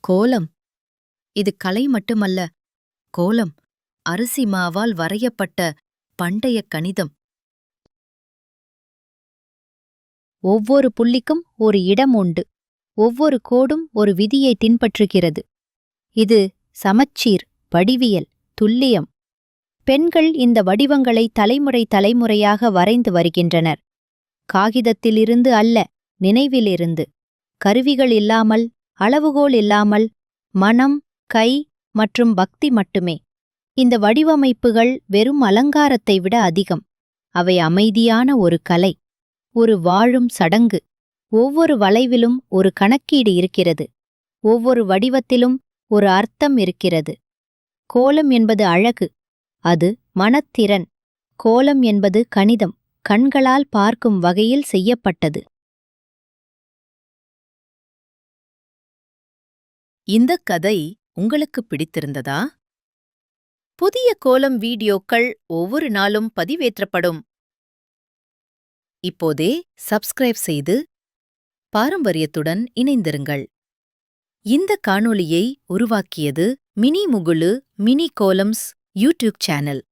கோலம். இது கலை மட்டுமல்ல, கோலம் அரிசி மாவால் வரையப்பட்ட பண்டைய கணிதம். ஒவ்வொரு புள்ளிக்கும் ஒரு இடம் உண்டு. ஒவ்வொரு கோடும் ஒரு விதியை பின்பற்றுகிறது. இது சமச்சீர், வடிவியல், துல்லியம். பெண்கள் இந்த வடிவங்களை தலைமுறை தலைமுறையாக வரைந்து வருகின்றனர். காகிதத்திலிருந்து அல்ல, நினைவிலிருந்து. கருவிகள் இல்லாமல், அளவுகோல் இல்லாமல், மனம், கை மற்றும் பக்தி மட்டுமே. இந்த வடிவமைப்புகள் வெறும் அலங்காரத்தை விட அதிகம். அவை அமைதியான ஒரு கலை, ஒரு வாழும் சடங்கு. ஒவ்வொரு வளைவிலும் ஒரு கணக்கீடு இருக்கிறது. ஒவ்வொரு வடிவத்திலும் ஒரு அர்த்தம் இருக்கிறது. கோலம் என்பது அழகு, அது மனத்திறன். கோலம் என்பது கணிதம், கண்களால் பார்க்கும் வகையில் செய்யப்பட்டது. இந்தக் கதை உங்களுக்கு பிடித்திருந்ததா? புதிய கோலம் வீடியோக்கள் ஒவ்வொரு நாளும் பதிவேற்றப்படும். இப்போதே சப்ஸ்கிரைப் செய்து பாரம்பரியத்துடன் இணைந்திருங்கள். இந்த காணொளியை உருவாக்கியது மினி முகுலு மினி கோலம்ஸ் யூடியூப் சேனல்.